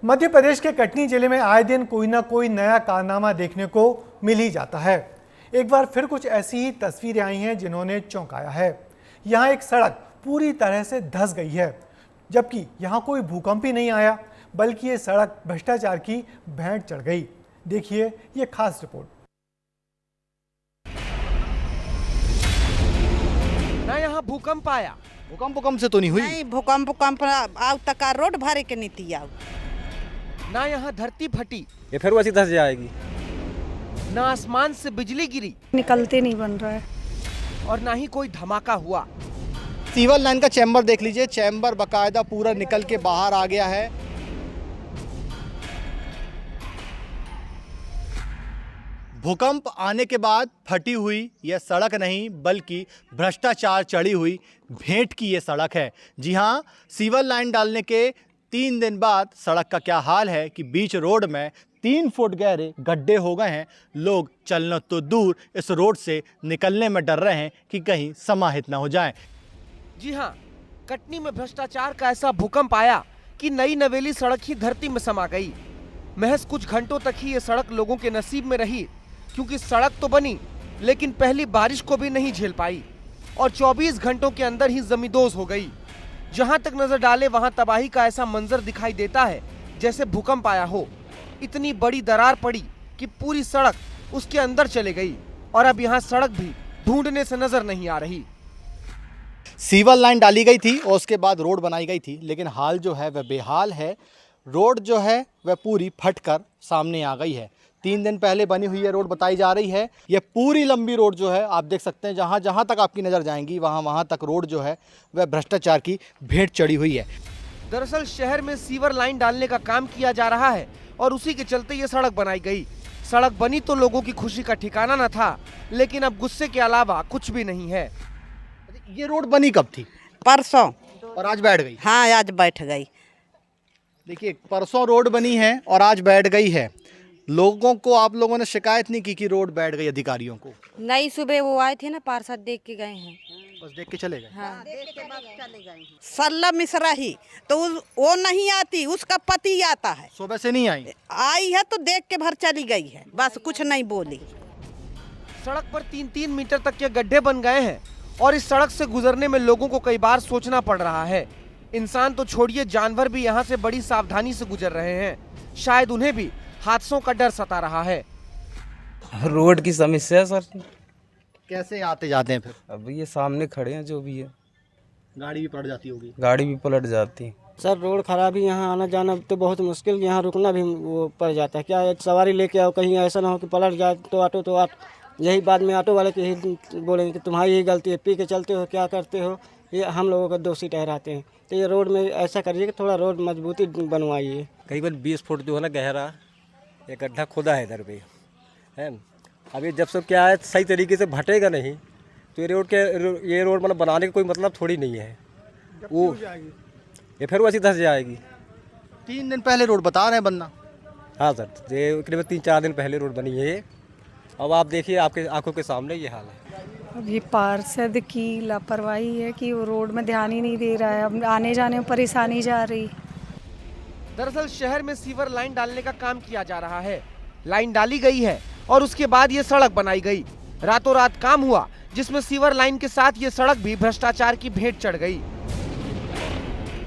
मध्य प्रदेश के कटनी जिले में आए दिन कोई ना कोई नया कारनामा देखने को मिल ही जाता है। एक बार फिर कुछ ऐसी ही तस्वीरें आई हैं जिन्होंने चौंकाया है। यहाँ एक सड़क पूरी तरह से धंस गई है, जबकि यहाँ कोई भूकंप ही नहीं आया, बल्कि ये सड़क भ्रष्टाचार की भेंट चढ़ गई। देखिए ये खास रिपोर्ट। ना यहाँ भूकंप आया, भूकंप से तो नहीं हुई। नहीं, भूकंप आउ तक रोड भरे के नीति आउ। ना यहाँ धरती फटी, ये फिर वैसी धंस जाएगी। ना आसमान से बिजली गिरी, निकलते नहीं बन रहा है, और ना ही कोई धमाका हुआ। सीवर लाइन का चैम्बर देख लीजिए, चैम्बर बकायदा पूरा निकल के बाहर आ गया है। भूकंप आने के बाद फटी हुई यह सड़क नहीं, बल्कि भ्रष्टाचार चढ़ी हुई भेंट की ये सड़क है। जी हाँ, सीवर लाइन डालने के 3 दिन बाद सड़क का क्या हाल है कि बीच रोड में 3 फुट गहरे गड्ढे हो गए हैं। लोग चलना तो दूर, इस रोड से निकलने में डर रहे हैं कि कहीं समाहित ना हो जाएं। जी हाँ, कटनी में भ्रष्टाचार का ऐसा भूकंप आया कि नई नवेली सड़क ही धरती में समा गई। महज कुछ घंटों तक ही ये सड़क लोगों के नसीब में रही, क्योंकि सड़क तो बनी लेकिन पहली बारिश को भी नहीं झेल पाई और 24 घंटों के अंदर ही जमींदोज हो गई। जहां तक नजर डाले वहां तबाही का ऐसा मंजर दिखाई देता है जैसे भूकंप आया हो। इतनी बड़ी दरार पड़ी कि पूरी सड़क उसके अंदर चले गई और अब यहाँ सड़क भी ढूंढने से नजर नहीं आ रही। सीवर लाइन डाली गई थी और उसके बाद रोड बनाई गई थी, लेकिन हाल जो है वह बेहाल है। रोड जो है वह पूरी फटकर सामने आ गई है। 3 दिन पहले बनी हुई ये रोड बताई जा रही है। ये पूरी लंबी रोड जो है आप देख सकते हैं, जहाँ जहाँ तक आपकी नज़र जाएंगी वहाँ तक रोड जो है वह भ्रष्टाचार की भेंट चढ़ी हुई है। दरअसल शहर में सीवर लाइन डालने का काम किया जा रहा है और उसी के चलते ये सड़क बनाई गई। सड़क बनी तो लोगों की खुशी का ठिकाना न था, लेकिन अब गुस्से के अलावा कुछ भी नहीं है। ये रोड बनी कब थी? परसों। और आज बैठ गई। हाँ, आज बैठ गई। देखिए, परसों रोड बनी है और आज बैठ गई है। लोगों को आप लोगों ने शिकायत नहीं की कि रोड बैठ गई? अधिकारियों को नहीं, सुबह वो आए थे ना, पार्षद देख के गए हैं। बस देख के चले गए। हाँ। सल्ला मिश्रा ही तो वो नहीं आती, उसका पति आता है। सुबह से नहीं आई? आई है तो देख के भर चली गई है, बस कुछ नहीं बोली। सड़क पर 3-3 मीटर तक के गड्ढे बन गए हैं और इस सड़क से गुजरने में लोगों को कई बार सोचना पड़ रहा है। इंसान तो छोड़िए, जानवर भी यहाँ से बड़ी सावधानी से गुजर रहे हैं। शायद उन्हें भी हादसों का डर सता रहा है। रोड की समस्या है सर। कैसे आते जाते हैं फिर? अब ये सामने खड़े हैं, जो भी है गाड़ी भी पड़ जाती होगी। गाड़ी भी पलट जाती। सर रोड खराब ही, यहाँ आना जाना तो बहुत मुश्किल, यहाँ रुकना भी वो पड़ जाता है। क्या है, सवारी लेके आओ, कहीं ऐसा ना हो कि पलट जाए तो ऑटो यही बाद में ऑटो वाले के ही बोलेंगे कि तुम्हारी ही गलती है, पी के चलते हो, क्या करते हो, ये हम लोगों को दोषी ठहराते हैं। तो ये रोड में ऐसा करिए कि थोड़ा रोड मजबूती बनवाइए। करीबन 20 फुट जो है ना गहरा एक गड्ढा खुदा है इधर पे, है। अब ये जब सब क्या है सही तरीके से भटेगा नहीं तो ये रोड मतलब बनाने का कोई मतलब थोड़ी नहीं है। वो ये फिर वैसी धंस जाएगी। 3 दिन पहले रोड बता रहे हैं बनना। हाँ सर, ये करीबन 3-4 दिन पहले रोड बनी है ये। अब आप देखिए, आपके आंखों के सामने ये हाल है। अब ये पार्षद की लापरवाही है कि वो रोड में ध्यान ही नहीं दे रहा है, अब आने जाने में परेशानी जा रही। दरअसल शहर में सीवर लाइन डालने का काम किया जा रहा है। लाइन डाली गई है और उसके बाद ये सड़क बनाई गई। रातों रात काम हुआ, जिसमें सीवर लाइन के साथ ये सड़क भी भ्रष्टाचार की भेंट चढ़ गई।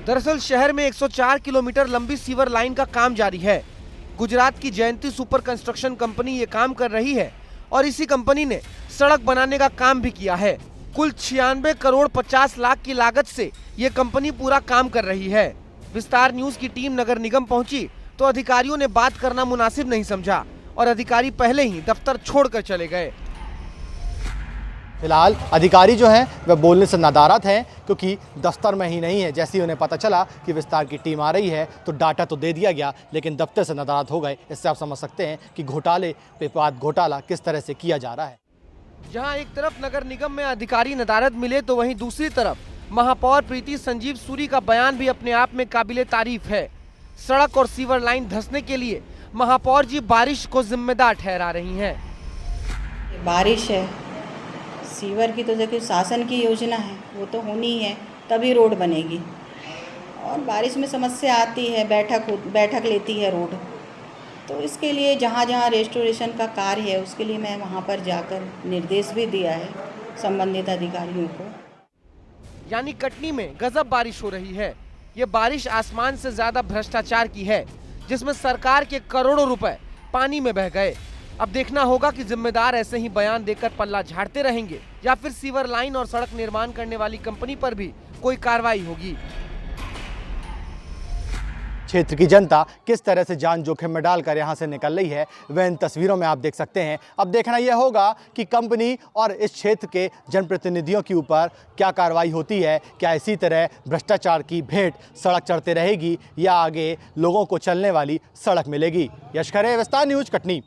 दरअसल शहर में 104 किलोमीटर लंबी सीवर लाइन का काम जारी है। गुजरात की जयंती सुपर कंस्ट्रक्शन कंपनी ये काम कर रही है और इसी कंपनी ने सड़क बनाने का काम भी किया है। कुल 96 करोड़ 50 लाख की लागत से ये कंपनी पूरा काम कर रही है। विस्तार न्यूज की टीम नगर निगम पहुंची तो अधिकारियों ने बात करना मुनासिब नहीं समझा और अधिकारी पहले ही दफ्तर छोड़कर चले गए। फिलहाल अधिकारी जो हैं वह बोलने से नादारत हैं, क्योंकि दफ्तर में ही नहीं है। जैसे ही उन्हें पता चला कि विस्तार की टीम आ रही है तो डाटा तो दे दिया गया, लेकिन दफ्तर से नादारत हो गए। इससे आप समझ सकते हैं कि घोटाले पे बाद घोटाला किस तरह से किया जा रहा है। जहां एक तरफ नगर निगम में अधिकारी नदारत मिले तो वहीं दूसरी तरफ महापौर प्रीति संजीव सूरी का बयान भी अपने आप में काबिले तारीफ है। सड़क और सीवर लाइन धंसने के लिए महापौर जी बारिश को जिम्मेदार ठहरा रही हैं। बारिश है, सीवर की तो देखिए शासन की योजना है, वो तो होनी है तभी रोड बनेगी। और बारिश में समस्या आती है, बैठक लेती है रोड। तो इसके लिए जहाँ जहाँ रेस्टोरेशन का कार्य है उसके लिए मैं वहाँ पर जाकर निर्देश भी दिया है संबंधित अधिकारियों को। यानी कटनी में गजब बारिश हो रही है। ये बारिश आसमान से ज्यादा भ्रष्टाचार की है, जिसमें सरकार के करोड़ों रुपए पानी में बह गए। अब देखना होगा कि जिम्मेदार ऐसे ही बयान देकर पल्ला झाड़ते रहेंगे या फिर सीवर लाइन और सड़क निर्माण करने वाली कंपनी पर भी कोई कार्रवाई होगी। क्षेत्र की जनता किस तरह से जान जोखिम में डालकर यहां से निकल रही है वह इन तस्वीरों में आप देख सकते हैं। अब देखना यह होगा कि कंपनी और इस क्षेत्र के जनप्रतिनिधियों के ऊपर क्या कार्रवाई होती है। क्या इसी तरह भ्रष्टाचार की भेंट सड़क चढ़ते रहेगी या आगे लोगों को चलने वाली सड़क मिलेगी। यश खरे, विस्तार न्यूज, कटनी।